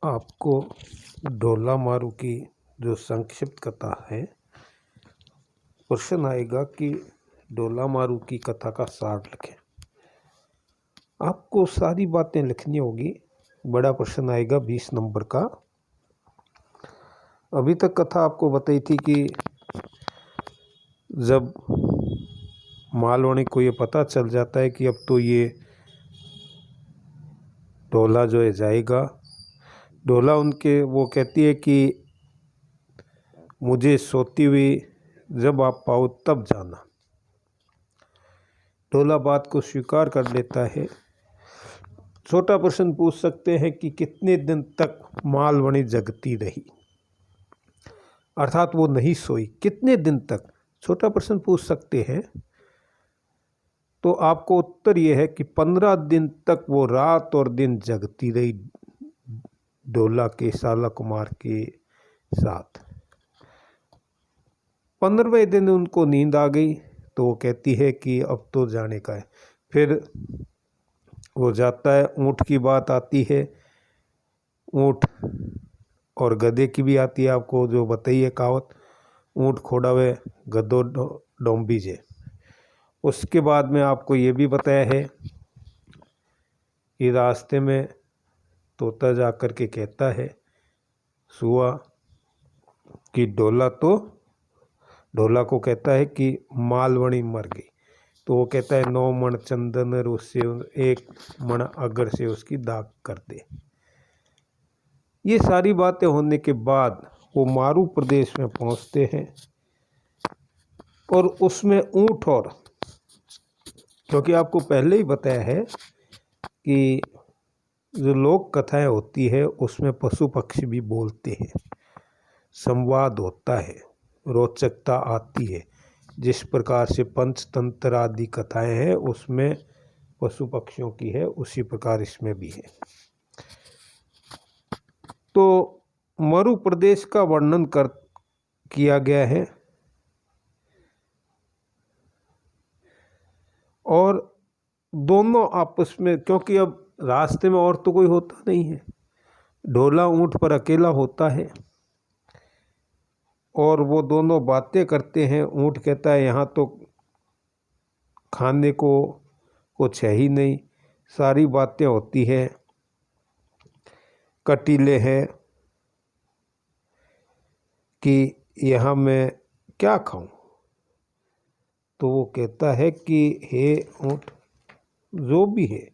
आपको ढोला मारू की जो संक्षिप्त कथा है, प्रश्न आएगा कि ढोला मारू की कथा का सार लिखें। आपको सारी बातें लिखनी होगी। बड़ा प्रश्न आएगा 20 नंबर का। अभी तक कथा आपको बताई थी कि जब मालवणी को ये पता चल जाता है कि अब तो ये ढोला जो है जाएगा, ढोला उनके वो कहती है कि मुझे सोती हुई जब आप पाओ तब जाना। ढोला बात को स्वीकार कर लेता है। छोटा प्रश्न पूछ सकते हैं कि कितने दिन तक मालवणी जगती रही, अर्थात वो नहीं सोई, कितने दिन तक, छोटा प्रश्न पूछ सकते हैं। तो आपको उत्तर ये है कि 15 दिन तक वो रात और दिन जगती रही ढोला के साला कुमार के साथ। 15वें दिन उनको नींद आ गई तो वो कहती है कि अब तो जाने का है। फिर वो जाता है। ऊँट की बात आती है, ऊँट और गधे की भी आती है, आपको जो बताइए कहावत, ऊँट खोड़ावे गधो डोंबी जे। उसके बाद में आपको ये भी बताया है कि रास्ते में तोता जा कर के कहता है सुआ कि ढोला को कहता है कि मालवणी मर गई। तो वो कहता है 9 मण चंदन उससे 1 मण अगर से उसकी दाग कर दे। ये सारी बातें होने के बाद वो मारू प्रदेश में पहुंचते हैं और उसमें ऊँट, और क्योंकि आपको पहले ही बताया है कि जो लोक कथाएं होती है उसमें पशु पक्षी भी बोलते हैं, संवाद होता है, रोचकता आती है। जिस प्रकार से पंचतंत्र आदि कथाएं हैं उसमें पशु पक्षियों की है, उसी प्रकार इसमें भी है। तो मरु प्रदेश का वर्णन किया गया है और दोनों आपस में, क्योंकि अब रास्ते में और तो कोई होता नहीं है, ढोला ऊँट पर अकेला होता है और वो दोनों बातें करते हैं। ऊँट कहता है यहाँ तो खाने को कुछ है ही नहीं, सारी बातें होती है, कटीले हैं कि यहाँ मैं क्या खाऊं। तो वो कहता है कि हे ऊँट, जो भी है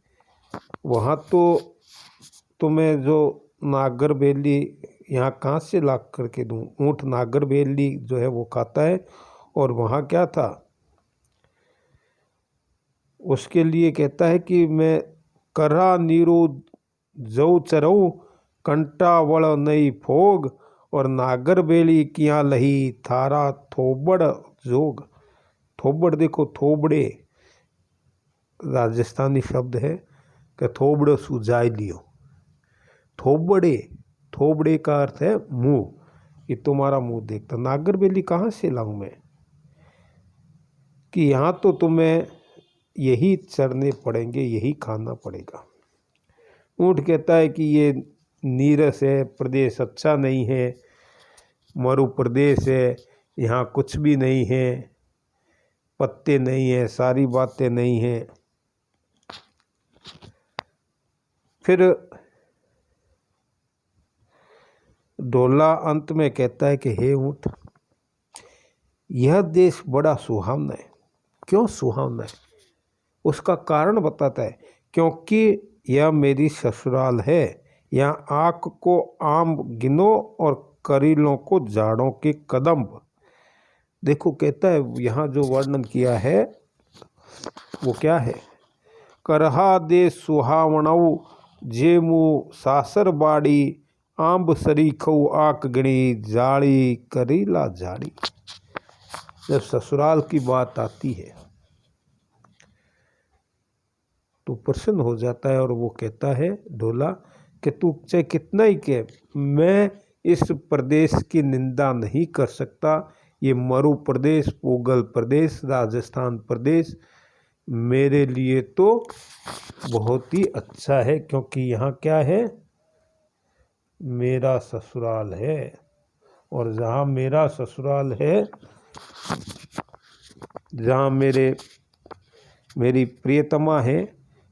वहाँ तो तुम्हें जो नागर बेली यहाँ कहाँ से ला करके दूँ। ऊँट नागर बेली जो है वो खाता है और वहाँ क्या था, उसके लिए कहता है कि मैं करा नीरो जऊ चरऊ कंटा वड़ नई फोग और नागर बेली किया लही थारा थोबड़ जोग। थोबड़ देखो, थोबड़े राजस्थानी शब्द है कि थोबड़ो सुजाई लियो। थोबड़े का अर्थ है मुंह, कि तुम्हारा मुंह देखता। नागर बेली कहाँ से लाऊं मैं, कि यहाँ तो तुम्हें यही चरने पड़ेंगे, यही खाना पड़ेगा। ऊँट कहता है कि ये नीरस है, प्रदेश अच्छा नहीं है, मरु प्रदेश है, यहाँ कुछ भी नहीं है, पत्ते नहीं है, सारी बातें नहीं हैं। फिर ढोला अंत में कहता है कि हे ऊँट, यह देश बड़ा सुहावना है। क्यों सुहावना है, उसका कारण बताता है। क्योंकि यह मेरी ससुराल है, यहाँ आँख को आम गिनो और करीलों को जाड़ों के कदम्ब। देखो कहता है यहाँ जो वर्णन किया है वो क्या है, करहा दे सुहावणऊ जेमू सासर बाड़ी आंब सरीखऊ आक गणी जाड़ी करीला जाड़ी। जब ससुराल की बात आती है तो प्रसन्न हो जाता है और वो कहता है ढोला कि तू चाहे कितना ही कह, मैं इस प्रदेश की निंदा नहीं कर सकता। ये मरु प्रदेश, पूगल प्रदेश, राजस्थान प्रदेश मेरे लिए तो बहुत ही अच्छा है, क्योंकि यहाँ क्या है, मेरा ससुराल है, और जहाँ मेरा ससुराल है, जहाँ मेरी प्रियतमा है,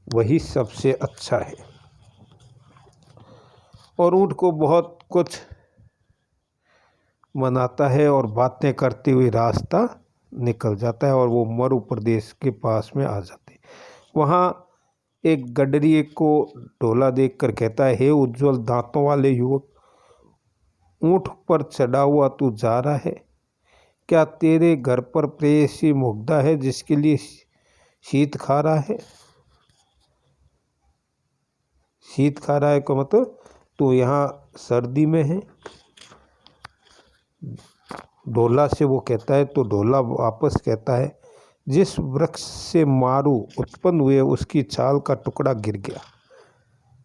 वही सबसे अच्छा है। और ऊँट को बहुत कुछ मनाता है और बातें करते हुए रास्ता निकल जाता है और वो मरु प्रदेश के पास में आ जाते हैं। वहाँ एक गडरिये को ढोला देखकर कहता है, हे उज्जवल दांतों वाले युवक, ऊँट पर चढ़ा हुआ तू जा रहा है? क्या तेरे घर पर प्रेयसी मुग्धा है जिसके लिए शीत खा रहा है? शीत खा रहा है का मतलब तू यहाँ सर्दी में है। ढोला से वो कहता है, तो ढोला वापस कहता है, जिस वृक्ष से मारू उत्पन्न हुए उसकी छाल का टुकड़ा गिर गया।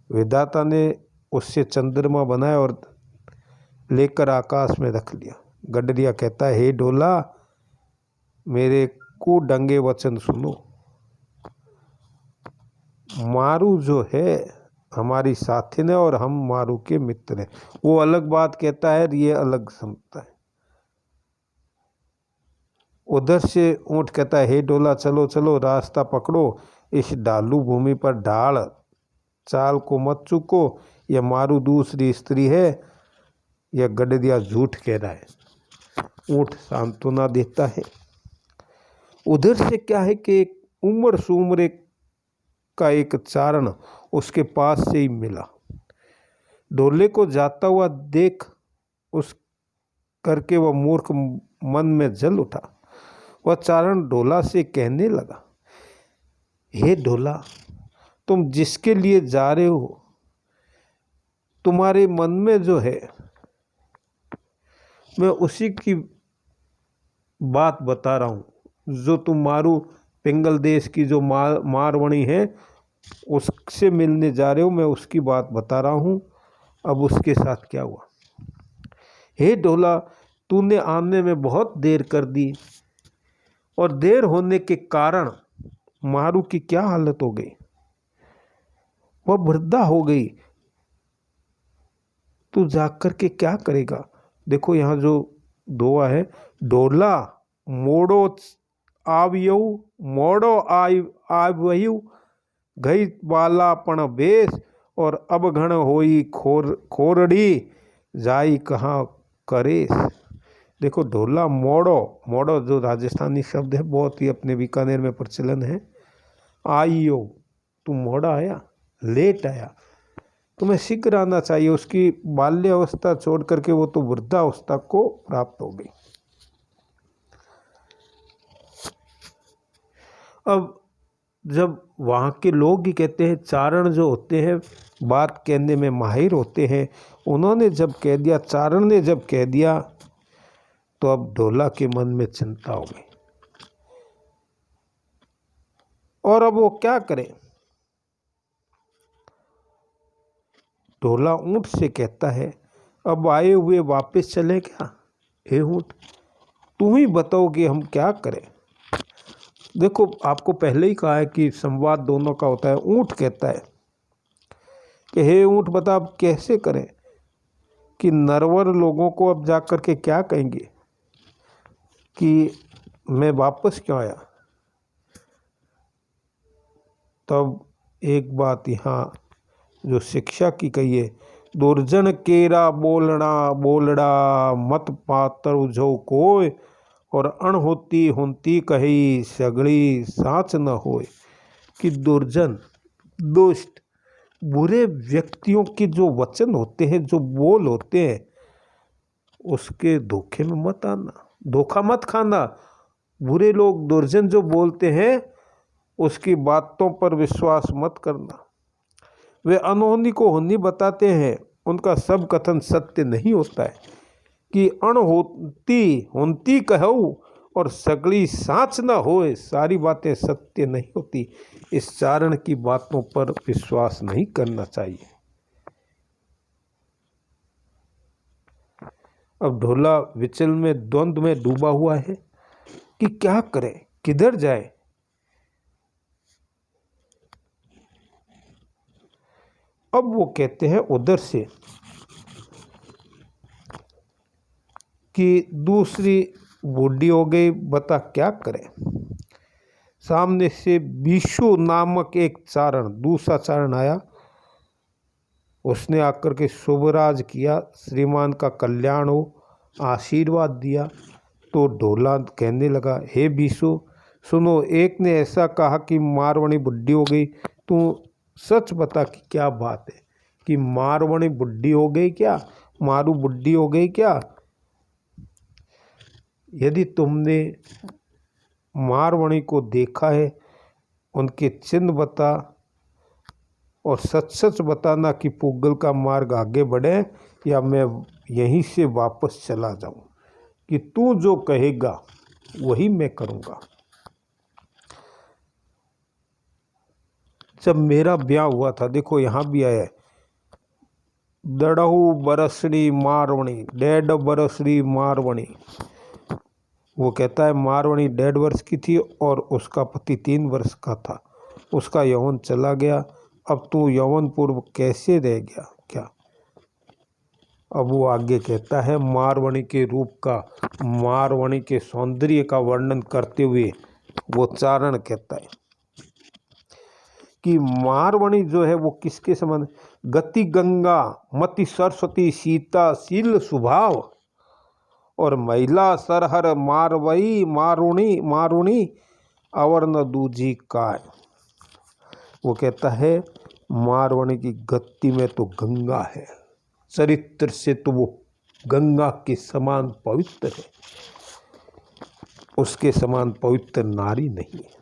विधाता ने उससे चंद्रमा बनाया और लेकर आकाश में रख लिया। गडरिया कहता है, हे ढोला, मेरे को डंगे वचन सुनो। मारू जो है हमारी साथिन है और हम मारू के मित्र हैं। वो अलग बात कहता है, ये अलग समझता है। उधर से ऊँट कहता है, हे ढोला, चलो चलो, रास्ता पकड़ो, इस ढालू भूमि पर ढाल चाल को मत चूको, यह मारू दूसरी स्त्री है, यह गडरिया झूठ कह रहा है। ऊँट सांत्वना देता है। उधर से क्या है कि एक उम्र सुम्र का एक चारण उसके पास से ही मिला। ढोले को जाता हुआ देख उस करके वह मूर्ख मन में जल उठा। वह चारण ढोला से कहने लगा, हे ढोला, तुम जिसके लिए जा रहे हो, तुम्हारे मन में जो है, मैं उसी की बात बता रहा हूँ। जो तुम मारू पिंगल देश की जो मारवणी है, उससे मिलने जा रहे हो, मैं उसकी बात बता रहा हूँ। अब उसके साथ क्या हुआ? हे ढोला, तूने आने में बहुत देर कर दी, और देर होने के कारण मारू की क्या हालत हो गई? वह वृद्धा हो गई। तू जाकर के क्या करेगा? देखो यहाँ जो दोहा है, ढोला मोड़ो आवयु, मोड़ो आवयु, गई बाला पण बेस, और अब घण होई खोरड़ी, जाई कहाँ करेस। देखो ढोला मोड़ो, मोड़ो जो राजस्थानी शब्द है, बहुत ही अपने बीकानेर में प्रचलन है। आइयो, तू मोड़ा आया, लेट आया, तुम्हें शीघ्र आना चाहिए। उसकी बाल्य अवस्था छोड़ करके वो तो वृद्धावस्था को प्राप्त हो गई। अब जब वहाँ के लोग ही कहते हैं, चारण जो होते हैं बात कहने में माहिर होते हैं, उन्होंने जब कह दिया, चारण ने जब कह दिया, तो अब ढोला के मन में चिंता हो गई। और अब वो क्या करे? ढोला ऊँट से कहता है, अब आए हुए वापस चले क्या? हे ऊँट, तुम ही बताओ कि हम क्या करें। देखो आपको पहले ही कहा है कि संवाद दोनों का होता है। ऊँट कहता है कि हे ऊँट, बता अब कैसे करें कि नरवर लोगों को अब जा कर के क्या कहेंगे कि मैं वापस क्यों आया। तब एक बात यहाँ जो शिक्षा की कही है, दुर्जन केरा बोलड़ा मत पातर जो कोय, और अणहोती होती कही सगड़ी साँच न होए। कि दुर्जन, दुष्ट, बुरे व्यक्तियों के जो वचन होते हैं, जो बोल होते हैं, उसके धोखे में मत आना, धोखा मत खाना। बुरे लोग दुर्जन जो बोलते हैं, उसकी बातों पर विश्वास मत करना। वे अनहोनी को होनी बताते हैं, उनका सब कथन सत्य नहीं होता है। कि होती कहो और सगली साँच न होए, सारी बातें सत्य नहीं होती। इस चारण की बातों पर विश्वास नहीं करना चाहिए। अब ढोला विचल में, द्वंद्व में डूबा हुआ है कि क्या करे, किधर जाए। अब वो कहते हैं, उधर से कि दूसरी बूढ़ी हो गई, बता क्या करे। सामने से विशु नामक एक चारण, दूसरा चारण आया। उसने आकर के शुभराज किया, श्रीमान का कल्याण हो, आशीर्वाद दिया। तो ढोला कहने लगा, हे विशु सुनो, एक ने ऐसा कहा कि मारवाणी बुढ़ी हो गई, तू सच बता कि क्या बात है, कि मारवाणी बुढ़ी हो गई क्या, मारू बुढ़ी हो गई क्या। यदि तुमने मारवाणी को देखा है, उनके चिन्ह बता और सच सच बताना कि पूगल का मार्ग आगे बढ़े या मैं यहीं से वापस चला जाऊं, कि तू जो कहेगा वही मैं करूंगा। जब मेरा ब्याह हुआ था, देखो यहाँ भी आया है, दड़हू बरसड़ी मारवणी, 1.5 बरसड़ी मारवणी। वो कहता है मारवणी 1.5 वर्ष की थी और उसका पति 3 वर्ष का था, उसका यौवन चला गया, अब तू यौवन पूर्व कैसे रह गया क्या। अब वो आगे कहता है मारवणी के रूप का, मारवणी के सौंदर्य का वर्णन करते हुए वो चारण कहता है कि मारवणी जो है वो किसके समान, गति गंगा, मति सरस्वती, सीता शील स्वभाव, और महिला सरहर मारवई मारुणी मारुणी अवर न दूजी काय। वो कहता है मारवाणी की गति में तो गंगा है, चरित्र से तो वो गंगा के समान पवित्र है, उसके समान पवित्र नारी नहीं है।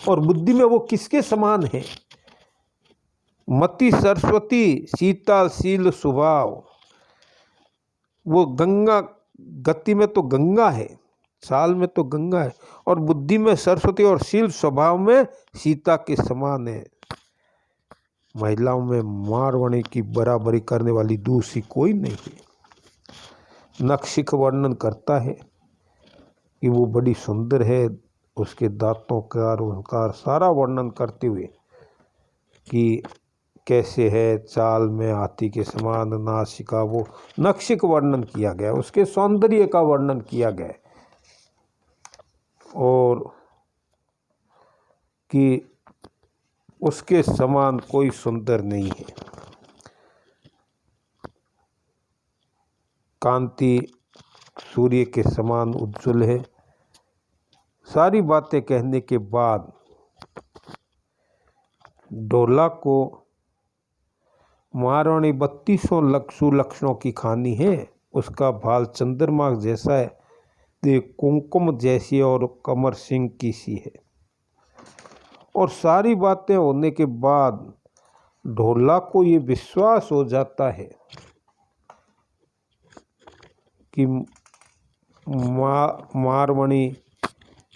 और बुद्धि में वो किसके समान है, मति सरस्वती, सीता शील स्वभाव। वो गंगा, गति में तो गंगा है, चाल में तो गंगा है, और बुद्धि में सरस्वती और शील स्वभाव में सीता के समान है। महिलाओं में मारवाणी की बराबरी करने वाली दूसरी कोई नहीं है। नखशिख वर्णन करता है कि वो बड़ी सुंदर है, उसके दांतों का अलंकार सारा वर्णन करते हुए कि कैसे है, चाल में हाथी के समान, नासिका, वो नखशिख वर्णन किया गया, उसके सौंदर्य का वर्णन किया गया, और कि उसके समान कोई सुंदर नहीं है। कांति सूर्य के समान उज्जवल है। सारी बातें कहने के बाद ढोला को मारवाणी 3200 सुलक्षणों की खानी है, उसका भाल चंद्रमा जैसा है, ते कुमकुम जैसी और कमर सिंह की सी है। और सारी बातें होने के बाद ढोला को ये विश्वास हो जाता है कि मारवाणी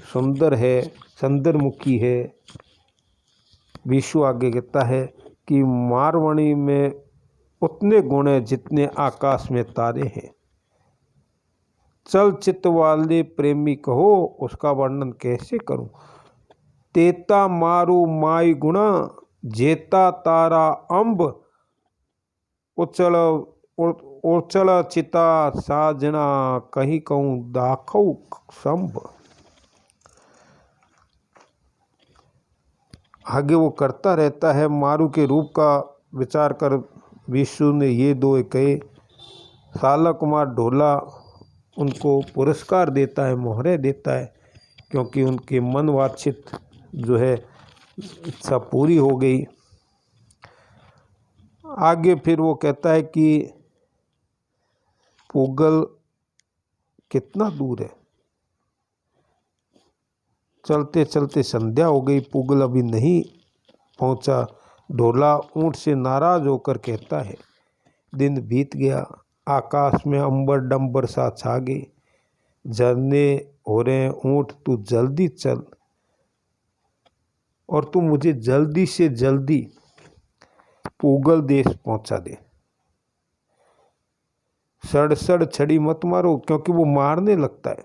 सुंदर है, चंद्रमुखी है। विशु आगे कहता है कि मारवाणी में उतने गुण हैं जितने आकाश में तारे हैं। चल चित्त वाले प्रेमी कहो, उसका वर्णन कैसे करूं। तेता मारू माई गुणा, जेता तारा अंब, उचल उचल चिता साजना, कहीं कहूँ दाखौ संभ। आगे वो करता रहता है, मारू के रूप का विचार कर विष्णु ने ये दो कहे। साला कुमार ढोला उनको पुरस्कार देता है, मोहरे देता है, क्योंकि उनके मन वांछित जो है इच्छा पूरी हो गई। आगे फिर वो कहता है कि पूगल कितना दूर है। चलते चलते संध्या हो गई, पूगल अभी नहीं पहुंचा। ढोला ऊंट से नाराज होकर कहता है, दिन बीत गया, आकाश में अंबर डंबर सा छा गई, झरने हो रहे हैं, ऊंट तू जल्दी चल और तू मुझे जल्दी से जल्दी पूगल देश पहुंचा दे। सड़ छड़ी मत मारो, क्योंकि वो मारने लगता है,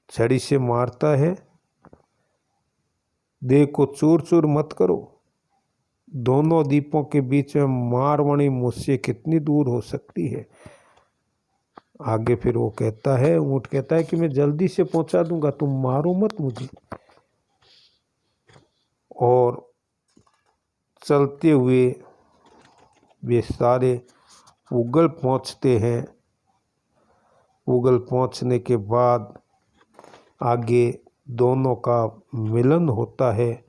छड़ी से मारता है। देह को चूर चूर मत करो। दोनों द्वीपों के बीच में मारवाणी मुझसे कितनी दूर हो सकती है। आगे फिर वो कहता है, ऊँट कहता है कि मैं जल्दी से पहुंचा दूंगा, तुम मारो मत मुझे। और चलते हुए वे सारे उगल पहुंचते हैं। उगल पहुंचने के बाद आगे दोनों का मिलन होता है।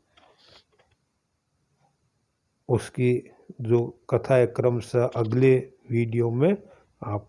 उसकी जो कथा है क्रमशः अगले वीडियो में आप